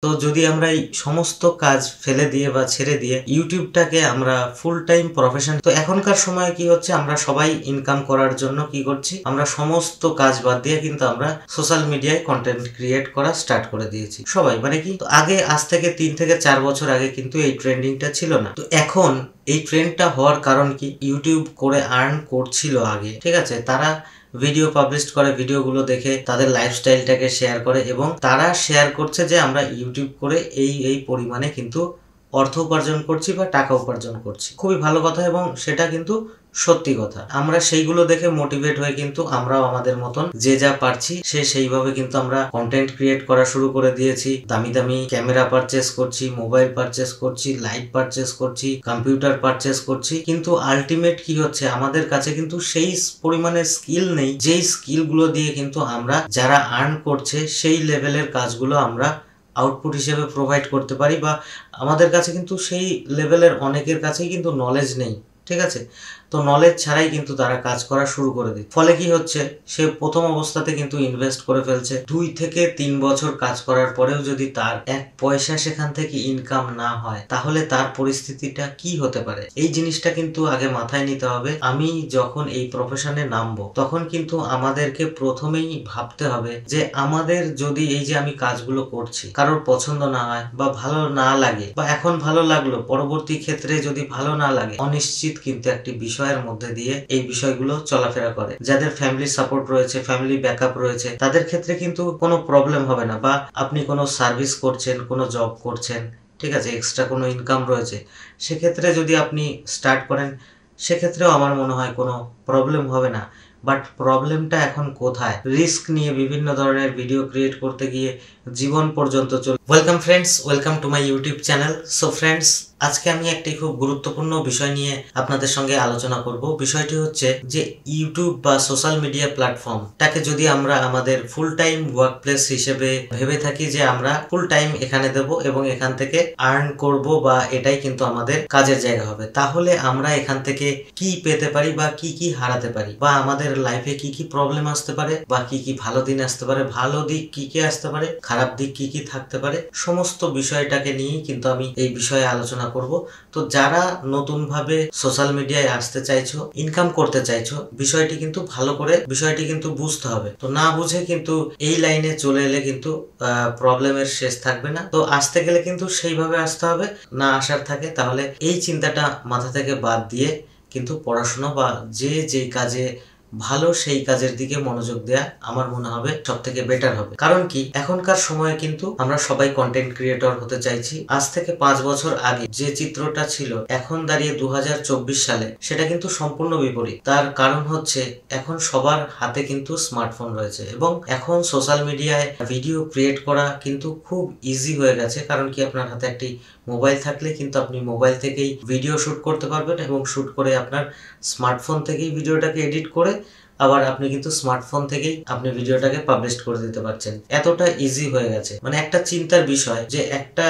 তো যদি আমরা এই সমস্ত কাজ ফেলে দিয়ে বা ছেড়ে দিয়ে ইউটিউবটাকে আমরা ফুল টাইম প্রফেশন, তো এখনকার সময় কি হচ্ছে, আমরা সবাই ইনকাম করার জন্য কি করছি, আমরা সমস্ত কাজ বাদ দিয়ে কিন্তু আমরা সোশ্যাল মিডিয়ায় কন্টেন্ট ক্রিয়েট করা স্টার্ট করে দিয়েছি সবাই। মানে কি, তো আগে আজ থেকে 3 থেকে 4 বছর আগে কিন্তু এই ট্রেন্ডিংটা ছিল না। তো এখন এই ট্রেন্ডটা হওয়ার কারণ কি, ইউটিউব করে আর্ন করছিল আগে, ঠিক আছে, তারা ভিডিও পাবলিশ করে, ভিডিওগুলো দেখে তাদের লাইফস্টাইলটাকে শেয়ার করে এবং তারা শেয়ার করছে যে আমরা ইউটিউব করে এই পরিমাণে কিন্তু অর্থ উপার্জন করছি বা টাকা উপার্জন করছি। খুবই ভালো কথা এবং সেটা কিন্তু সত্যি কথা। আমরা সেইগুলো দেখে মোটিভেট হয়ে কিন্তু আমরাও আমাদের মতন যে যা পারছি সেইভাবে কিন্তু আমরা কন্টেন্ট ক্রিয়েট করা শুরু করে দিয়েছি। দামি দামি ক্যামেরা পারচেস করছি, মোবাইল পারচেস করছি, লাইট পারচেস করছি, কম্পিউটার পারচেস করছি, কিন্তু আলটিমেট কি হচ্ছে, আমাদের কাছে কিন্তু সেই পরিমাণের স্কিল নেই যেই স্কিলগুলো দিয়ে কিন্তু আমরা যারা আর্ন করছে সেই লেভেলের কাজগুলো আমরা আউটপুট হিসেবে প্রোভাইড করতে পারি, বা আমাদের কাছে কিন্তু সেই লেভেলের অনেকের কাছেই কিন্তু নলেজ নেই, ঠিক আছে। তো নলেজ ছাড়াই কিন্তু তারা কাজ করা শুরু করে দিচ্ছে। ফলে কি হচ্ছে, সে প্রথম অবস্থাতে কিন্তু ইনভেস্ট করে ফেলছে। 2 থেকে 3 বছর কাজ করার পরেও যদি তার 1 পয়সা সেখান থেকে ইনকাম না হয়, তাহলে তার পরিস্থিতিটা কি হতে পারে, এই জিনিসটা কিন্তু আগে মাথায় নিতে হবে। আমি যখন এই প্রফেশনে নামবো তখন কিন্তু আমাদেরকে প্রথমেই ভাবতে হবে যে আমাদের যদি এই যে আমি কাজগুলো করছি কারোর পছন্দ না হয় বা ভালো না লাগে, বা এখন ভালো লাগলো পরবর্তী ক্ষেত্রে যদি ভালো না লাগে, অনিশ্চিত কিন্তু একটি বিষয়ের মধ্যে দিয়ে এই বিষয়গুলো চলাফেরা করে। যাদের ফ্যামিলি সাপোর্ট রয়েছে, ফ্যামিলি ব্যাকআপ রয়েছে, তাদের ক্ষেত্রে কিন্তু কোনো প্রবলেম হবে না। বা আপনি কোনো সার্ভিস করছেন, কোনো জব করছেন, ঠিক আছে, এক্সট্রা কোনো ইনকাম রয়েছে, সেক্ষেত্রে যদি আপনি স্টার্ট করেন সেক্ষেত্রেও আমার মনে হয় কোনো প্রবলেম হবে না। বাট প্রবলেমটা এখন কোথায়, রিস্ক নিয়ে বিভিন্ন ধরনের ভিডিও ক্রিয়েট করতে গিয়ে জীবন পর্যন্ত welcome friends, welcome to my YouTube channel. So friends, আজকে আমি একটি খুব গুরুত্বপূর্ণ বিষয় নিয়ে আপনাদের সঙ্গে আলোচনা করব। বিষয়টি হচ্ছে যে ইউটিউব বা সোশ্যাল মিডিয়া প্ল্যাটফর্মটাকে যদি আমরা আমাদের ফুল টাইম ওয়ার্ক প্লেস হিসেবে ভেবে থাকি যে আমরা ফুল টাইম এখানে দেব এবং এখান থেকে আর্ন করব বা এটাই কিন্তু আমাদের কাজের জায়গা হবে, তাহলে আমরা এখান থেকে কি পেতে পারি বা কি হারাতে পারি, বা আমাদের লাইফে কি প্রবলেম আসতে পারে, বা কি ভালো দিন আসতে পারে, ভালো দিক কি আসতে পারে, খারাপ দিক কি থাকতে পারে, সমস্ত বিষয়টাকে নিয়েই কিন্তু আমি এই বিষয়ে আলোচনা করব। তো যারা নতুন ভাবে সোশ্যাল মিডিয়ায় আসতে চাইছো, ইনকাম করতে চাইছো, বিষয়টি কিন্তু ভালো করে বিষয়টি কিন্তু বুঝতে হবে। তো না বুঝে কিন্তু এই লাইনে চলে এলে কিন্তু প্রবলেমের শেষ থাকবে না। তো আসতে গেলে কিন্তু সেইভাবে আসতে হবে, না আসার থাকে তাহলে এই চিন্তাটা মাথা থেকে বাদ দিয়ে কিন্তু পড়াশোনা বা যেই কাজে ভালো সেই কাজের দিকে মনোযোগ দেয়া আমার মনে হবে সব থেকে বেটার হবে। কারণ কি, এখনকার সময়ে কিন্তু আমরা সবাই কন্টেন্ট ক্রিয়েটর হতে চাইছি। আজ থেকে 5 বছর আগে যে চিত্রটা ছিল, এখন দাঁড়িয়ে 2024 সালে সেটা কিন্তু সম্পূর্ণ বিপরীত। তার কারণ হচ্ছে এখন সবার হাতে কিন্তু স্মার্টফোন রয়েছে এবং এখন সোশ্যাল মিডিয়ায় ভিডিও ক্রিয়েট করা কিন্তু খুব ইজি হয়ে গেছে। কারণ কি, আপনার হাতে একটি মোবাইল থাকলে কিন্তু আপনি মোবাইল থেকেই ভিডিও শুট করতে পারবেন এবং শুট করে আপনার স্মার্টফোন থেকেই ভিডিওটাকে এডিট করে আবার আপনি কিন্তু স্মার্টফোন থেকেই আপনি ভিডিওটাকে পাবলিশ করে দিতে পারছেন। এতটা ইজি হয়ে গেছে। মানে একটা চিন্তার বিষয় যে একটা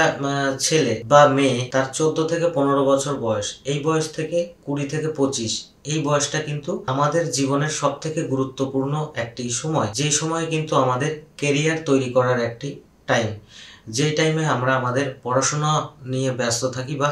ছেলে বা মেয়ে, তার 14 থেকে 15 বছর বয়স, এই বয়স থেকে 20 থেকে 25, এই বয়সটা কিন্তু আমাদের জীবনের সব থেকে গুরুত্বপূর্ণ একটি সময়, যেই সময় কিন্তু আমাদের কেরিয়ার তৈরি করার একটি টাইম, যেই টাইমে আমরা আমাদের পড়াশোনা নিয়ে ব্যস্ত থাকি বা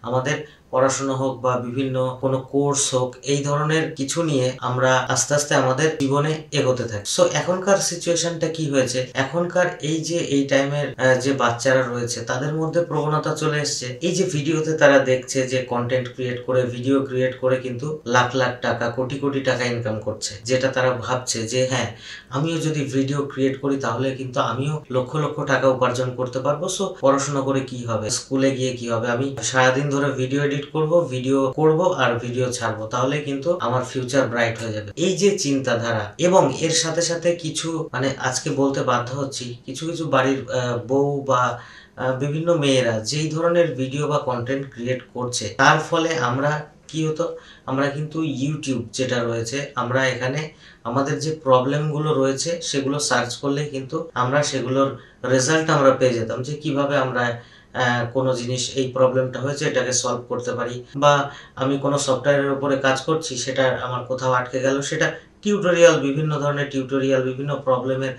আমাদের পড়াশোনা হোক বা বিভিন্ন কোনো কোর্স হোক, এই ধরনের কিছু নিয়ে আমরা আস্তে আস্তে আমাদের জীবনে এগোতে থাকি। সো এখনকার সিচুয়েশনটা কি হয়েছে, এখনকার এই টাইমের যে বাচ্চারা রয়েছে তাদের মধ্যে প্রবণতা চলে এসছে, এই যে ভিডিওতে তারা দেখছে যে কন্টেন্ট ক্রিয়েট করে, ভিডিও ক্রিয়েট করে কিন্তু লাখ লাখ টাকা, কোটি টাকা ইনকাম করছে, যেটা তারা ভাবছে যে হ্যাঁ, আমিও যদি ভিডিও ক্রিয়েট করি তাহলে কিন্তু আমিও লক্ষ লক্ষ টাকা উপার্জন করতে পারবো। সো পড়াশোনা করে কি হবে, স্কুলে গিয়ে কি হবে, আমি সারাদিন ধরে ভিডিও এডিট করব, ভিডিও করব আর ভিডিও ছাড়বো, তাহলে কিন্তু আমার ফিউচার ব্রাইট হয়ে যাবে। এই যে চিন্তাধারা, এবং এর সাথে সাথে কিছু মানে আজকে বলতে বাধ্য হচ্ছি, কিছু বাড়ির বউ বা বিভিন্ন মেয়েরা যেই ধরনের ভিডিও বা কন্টেন্ট ক্রিয়েট করছে, তার ফলে আমরা কি হতো, আমরা কিন্তু ইউটিউব যেটা রয়েছে, আমরা এখানে আমাদের যে প্রবলেমগুলো রয়েছে সেগুলো সার্চ করলে কিন্তু আমরা সেগুলোর রেজাল্ট আমরা পেয়ে যেতাম, যে কিভাবে আমরা কোনো জিনিস, এই প্রবলেমটা হয়েছে এটাকে সলভ করতে পারি, বা আমি কোনো সফটওয়্যারের উপরে কাজ করছি, সেটা আমার কোথাও আটকে গেল, সেটা টিউটোরিয়াল, বিভিন্ন ধরনের টিউটোরিয়াল, বিভিন্ন প্রবলেমের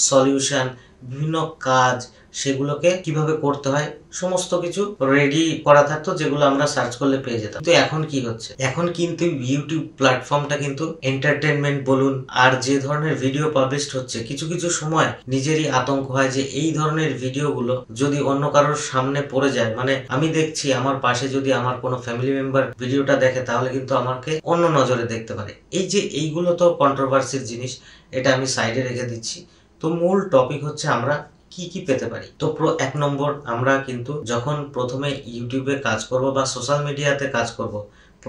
সলিউশন, বিভিন্ন কাজ, সেগুলোকে কিভাবে করতে হয় সমস্ত কিছু রেডি করা থাকতো, যেগুলো আমরা সার্চ করলে পেয়ে যেতাম। তো এখন কি হচ্ছে, এখন কিন্তু ইউটিউব প্ল্যাটফর্মটা কিন্তু এন্টারটেনমেন্ট বলুন আর যে ধরনের ভিডিও পাবলিশ হচ্ছে, কিছু কিছু সময় নিজেরই আতঙ্ক হয় যে এই ধরনের ভিডিওগুলো যদি অন্য কারোর সামনে পড়ে যায়, মানে আমি দেখছি আমার পাশে যদি আমার কোনো ফ্যামিলি মেম্বার ভিডিওটা দেখে তাহলে কিন্তু আমাকে অন্য নজরে দেখতে পারে। এই যে এইগুলো তো কন্ট্রোভার্সির জিনিস, এটা আমি সাইডে রেখে দিচ্ছি। তো মূল টপিক হচ্ছে আমরা কি কি পেতে পারি। তো 1 নম্বর, আমরা কিন্তু যখন প্রথমে ইউটিউবে কাজ করব বা সোশ্যাল মিডিয়াতে কাজ করব,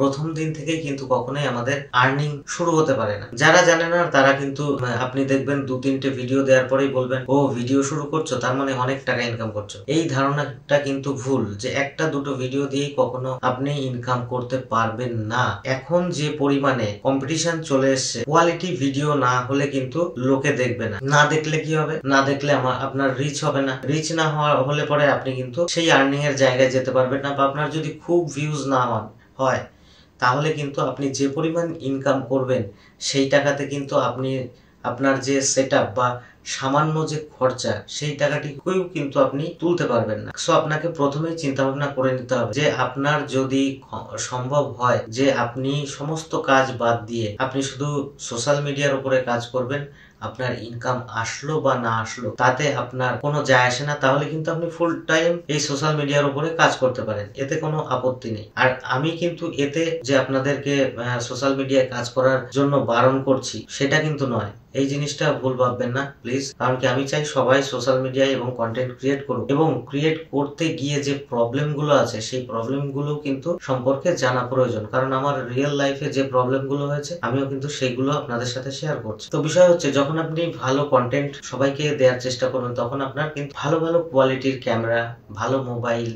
প্রথম দিন থেকেই কিন্তু কখনোই আমাদের আর্নিং শুরু হতে পারে না। যারা জানে না তারা কিন্তু আপনি দেখবেন 2-3টে ভিডিও দেওয়ার পরেই বলবেন ও ভিডিও শুরু করছো তার মানে অনেক টাকা ইনকাম করছো। এই ধারণাটা কিন্তু ভুল, যে 1-2টো ভিডিও দিয়েই কখনো আপনি ইনকাম করতে পারবেন না। এখন যে পরিমাণে কম্পিটিশন চলে এসছে, কোয়ালিটি ভিডিও না হলে কিন্তু লোকে দেখবে না। না দেখলে কি হবে, না দেখলে আপনার রিচ হবে না। রিচ না হলে পরে আপনি কিন্তু সেই আর্নিং এর জায়গায় যেতে পারবেন না, বা আপনার যদি খুব ভিউজ না হয় তাহলে কিন্তু আপনি যে পরিমাণ ইনকাম করবেন সেই টাকাতে কিন্তু আপনি আপনার যে সেটআপ বা সামান্য যে খরচা সেই টাকাটিকেও কিন্তু আপনি তুলতে পারবেন না। সো আপনাকে প্রথমেই চিন্তা ভাবনা করে নিতে হবে যে আপনার যদি সম্ভব হয় যে আপনি সমস্ত কাজ বাদ দিয়ে আপনি শুধু সোশ্যাল মিডিয়ার উপরে কাজ করবেন, আপনার ইনকাম আসলো বা না আসলো তাতে আপনার কোনো যায় আসে না, তাহলে কিন্তু আপনি ফুল টাইম এই সোশ্যাল মিডিয়ার উপরে কাজ করতে পারেন, এতে কোনো আপত্তি নেই। আর আমি কিন্তু এতে যে আপনাদেরকে সোশ্যাল মিডিয়ায় কাজ করার জন্য বারণ করছি সেটা কিন্তু নয়, এই জিনিসটা ভুল ভাববেন না প্লিজ। কারণ কি আমি চাই সবাই সোশ্যাল মিডিয়ায় এবং কন্টেন্ট ক্রিয়েট করুক, এবং ক্রিয়েট করতে গিয়ে যে প্রবলেম গুলো আছে সেই প্রবলেম গুলো কিন্তু সম্পর্কে জানা প্রয়োজন। কারণ আমার রিয়েল লাইফে যে প্রবলেম গুলো হয়েছে আমিও কিন্তু সেগুলো আপনাদের সাথে শেয়ার করছি। তো বিষয় হচ্ছে যখন আপনি ভালো কন্টেন্ট সবাইকে দেওয়ার চেষ্টা করুন তখন আপনার কিন্তু ভালো ভালো কোয়ালিটির ক্যামেরা, ভালো মোবাইল,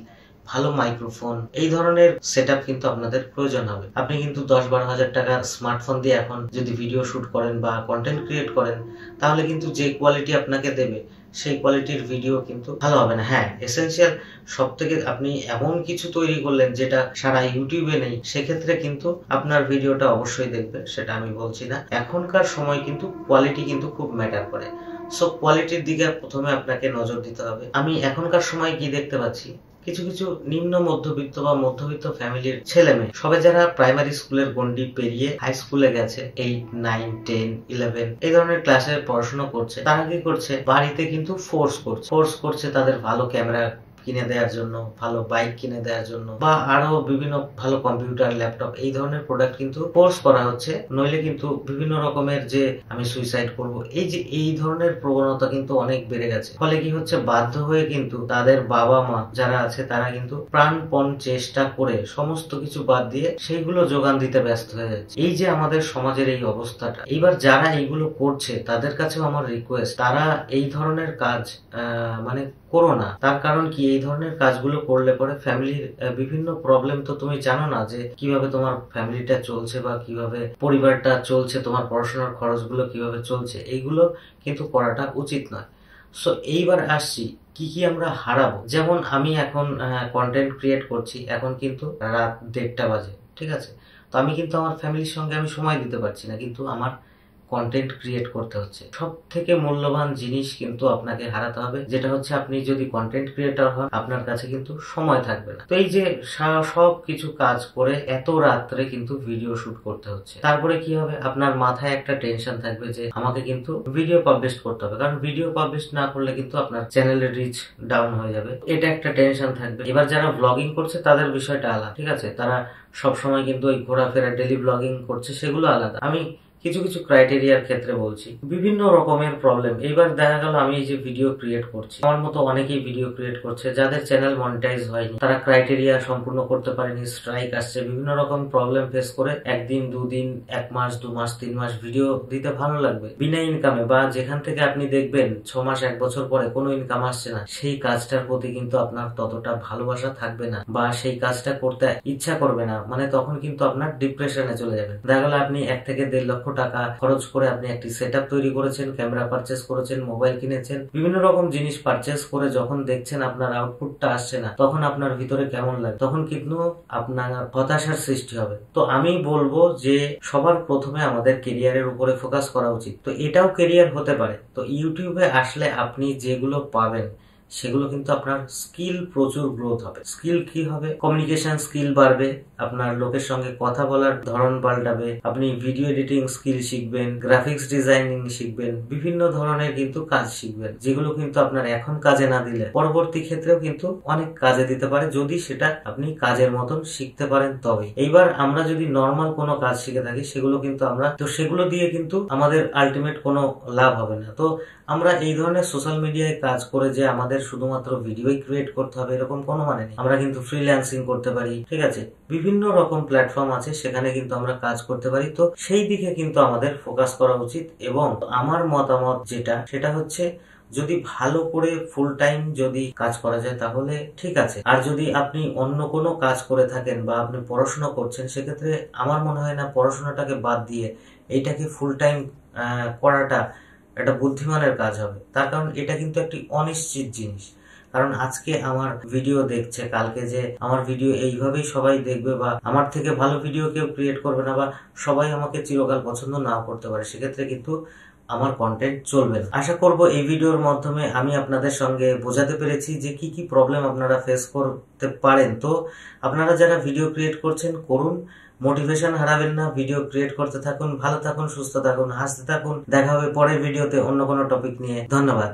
ভালো মাইক্রোফোন, এই ধরনের সেটআপ কিন্তু আপনাদের প্রয়োজন হবে। আপনি কিন্তু 10-12 হাজার টাকার স্মার্টফোন দিয়ে এখন যদি ভিডিও শুট করেন বা কন্টেন্ট ক্রিয়েট করেন তাহলে কিন্তু যে কোয়ালিটি আপনাকে দেবে সেই কোয়ালিটির ভিডিও কিন্তু ভালো হবে না। হ্যাঁ, এসেনশিয়াল সব থেকে আপনি এমন কিছু তৈরি করলেন যেটা সারা ইউটিউবে নেই, সেক্ষেত্রে কিন্তু আপনার ভিডিওটা অবশ্যই দেখবে, সেটা আমি বলছি না। এখনকার সময় কিন্তু কোয়ালিটি কিন্তু খুব ম্যাটার করে। সো কোয়ালিটির দিকে প্রথমে আপনাকে নজর দিতে হবে। আমি এখনকার সময় কি দেখতে পাচ্ছি, কিছু কিছু নিম্ন মধ্যবিত্ত বা মধ্যবিত্ত ফ্যামিলির ছেলে মেয়ে সবে যারা প্রাইমারি স্কুলের গন্ডি পেরিয়ে হাই স্কুলে গেছে, 8, 9, 10, 11 এই ধরনের ক্লাসে পড়াশোনা করছে, তারা কি করছে, বাড়িতে কিন্তু ফোর্স করছে তাদের ভালো ক্যামেরা কিনে দেওয়ার জন্য, ভালো বাইক কিনে দেওয়ার জন্য, বা আরো বিভিন্ন ভালো কম্পিউটার, ল্যাপটপ এই ধরনের প্রোডাক্ট কিন্তু ফোর্স করা হচ্ছে। নইলে কিন্তু বিভিন্ন রকমের যে আমি সুইসাইড করব, এই ধরনের প্রবণতা কিন্তু অনেক বেড়ে গেছে। ফলে কি হচ্ছে, বাধ্য হয়ে কিন্তু তাদের বাবা মা যারা আছে তারা কিন্তু প্রাণপণ চেষ্টা করে সমস্ত কিছু বাদ দিয়ে সেইগুলো যোগান দিতে ব্যস্ত হয়ে যাচ্ছে। এই যে আমাদের সমাজের এই অবস্থাটা, এইবার যারা এইগুলো করছে তাদের কাছেও আমার রিকোয়েস্ট, তারা এই ধরনের কাজ মানে করো না। তার কারণ কি, এই ধরনের কাজগুলো করলে পরে ফ্যামিলির বিভিন্ন প্রবলেম তো তুমি জানো না যে কিভাবে তোমার ফ্যামিলিটা চলছে বা কিভাবে পরিবারটা চলছে, তোমার পড়াশোনার খরচগুলো কিভাবে চলছে, এইগুলো কিন্তু করাটা উচিত নয়। সো এইবার আসছি কি কি আমরা হারাবো। যেমন আমি এখন কন্টেন্ট ক্রিয়েট করছি, এখন কিন্তু রাত 1:30 বাজে, ঠিক আছে, তো আমি কিন্তু আমার ফ্যামিলির সঙ্গে আমি সময় দিতে পারছি না, কিন্তু আমার কন্টেন্ট ক্রিয়েট করতে হচ্ছে। সব থেকে মূল্যবান জিনিস কিন্তু আপনাকে হারাতে হবে, যেটা হচ্ছে আপনি যদি কন্টেন্ট ক্রিয়েটর হন আপনার কাছে কিন্তু সময় থাকবে না। তো এই যে সব কিছু কাজ করে এত রাত্রে কিন্তু ভিডিও শুট করতে হচ্ছে, তারপরে কি হবে, আপনার মাথায় একটা টেনশন থাকবে যে আমাকে কিন্তু ভিডিও পাবলিশ করতে হবে, কারণ ভিডিও পাবলিশ না করলে কিন্তু আপনার চ্যানেলের রিচ ডাউন হয়ে যাবে, এটা একটা টেনশন থাকবে। এবার যারা ব্লগিং করছে তাদের বিষয়টা আলাদা, ঠিক আছে, তারা সবসময় কিন্তু ওই ঘোরাফেরা ডেলি ব্লগিং করছে, সেগুলো আলাদা। আমি কিছু কিছু ক্রাইটেরিয়ার ক্ষেত্রে বলছি, বিভিন্ন রকমের প্রবলেম। এইবার দেখা গেল আমি এই যে ভিডিও ক্রিয়েট করছি, আমার মতো অনেকেই ভিডিও ক্রিয়েট করছে যাদের চ্যানেল মনিটাইজ হয়নি, তারা ক্রাইটেরিয়া সম্পূর্ণ করতে পারেনি, স্ট্রাইক আসছে, বিভিন্ন রকম প্রবলেম ফেস করে 1 দিন 2 দিন 1 মাস 2 মাস 3 মাস ভিডিও দিতে ভালো লাগবে বিনা ইনকামে, বা যেখান থেকে আপনি দেখবেন 6 মাস 1 বছর পরে কোনো ইনকাম আসছে না, সেই কাজটার প্রতি কিন্তু আপনার ততটা ভালোবাসা থাকবে না, বা সেই কাজটা করতে ইচ্ছা করবে না, মানে তখন কিন্তু আপনার ডিপ্রেশনে চলে যাবে। দেখা গেল আপনি 1 থেকে 1.5 লক্ষ টাকা খরচ করে আপনি একটি সেটআপ তৈরি করেছেন, ক্যামেরা পারচেস করেছেন, মোবাইল কিনেছেন, বিভিন্ন রকম জিনিস পারচেস করে যখন দেখছেন আপনার আউটপুটটা আসছে না, তখন আপনার ভিতরে কেমন লাগে, তখন কিন্তু আপনার হতাশার সৃষ্টি হবে। তো আমি বলবো যে সবার প্রথমে আমাদের কেরিয়ারের উপরে ফোকাস করা উচিত। তো এটাও কেরিয়ার হতে পারে। তো ইউটিউবে আসলে আপনি যেগুলো পাবেন সেগুলো কিন্তু আপনার স্কিল প্রচুর গ্রোথ হবে। স্কিল কি হবে? কমিউনিকেশন স্কিল বাড়বে, আপনার লোকের সঙ্গে কথা বলার ধরন পাল্টাবে, আপনি ভিডিও এডিটিং স্কিল শিখবেন, গ্রাফিক্স ডিজাইনিং শিখবেন, বিভিন্ন ধরনের কিন্তু কাজ শিখবেন, যেগুলো কিন্তু আপনার এখন কাজে না দিলে পরবর্তী ক্ষেত্রেও কিন্তু অনেক কাজে দিতে পারে, যদি সেটা আপনি কাজের মতন শিখতে পারেন তবে। এইবার আমরা যদি নর্মাল কোনো কাজ শিখে থাকি সেগুলো কিন্তু সেগুলো দিয়ে কিন্তু আমাদের আলটিমেট কোনো লাভ হবে না। তো আমরা এই ধরনের সোশ্যাল মিডিয়ায় কাজ করে যে আমাদের শুধুমাত্র ভিডিওই ক্রিয়েট করতে হবে এরকম কোনো মানে নেই। আমরা কিন্তু ফ্রিল্যান্সিং করতে পারি, ঠিক আছে, বিভিন্ন রকম প্ল্যাটফর্ম আছে, সেখানে কিন্তু আমরা কাজ করতে পারি। তো সেই দিকে কিন্তু আমাদের ফোকাস করা উচিত। এবং আমার মতামত সেটা হচ্ছে, যদি ভালো করে ফুল টাইম যদি কাজ করা যায় তাহলে ঠিক আছে। আর যদি আপনি অন্য কোনো কাজ করে থাকেন বা আপনি পড়াশোনা করছেন, সেক্ষেত্রে আমার মনে হয় না পড়াশোনাটাকে বাদ দিয়ে এইটাকে ফুল টাইম করাটা একটা বুদ্ধিমানের কাজ হবে। তার কারণ এটা কিন্তু একটি অনিশ্চিত জিনিস। কারণ আজকে আমার ভিডিও দেখছে, কালকে যে আমার ভিডিও এইভাবেই সবাই দেখবে বা আমার থেকে ভালো ভিডিও কেউ ক্রিয়েট করবে না, বা সবাই আমাকে চিরকাল পছন্দ নাও করতে পারে, সেক্ষেত্রে কিন্তু আমার কন্টেন্ট চলবে না। আশা করব এই ভিডিওর মাধ্যমে আমি আপনাদের সঙ্গে বোঝাতে পেরেছি যে কি কি প্রবলেম আপনারা ফেস করতে পারেন। তো আপনারা যারা ভিডিও ক্রিয়েট করছেন করুন, মোটিভেশন হারাবেন না, ভিডিও ক্রিয়েট করতে থাকুন, ভালো থাকুন, সুস্থ থাকুন, হাসতে থাকুন। দেখা হবে পরের ভিডিওতে অন্য কোনো টপিক নিয়ে। ধন্যবাদ।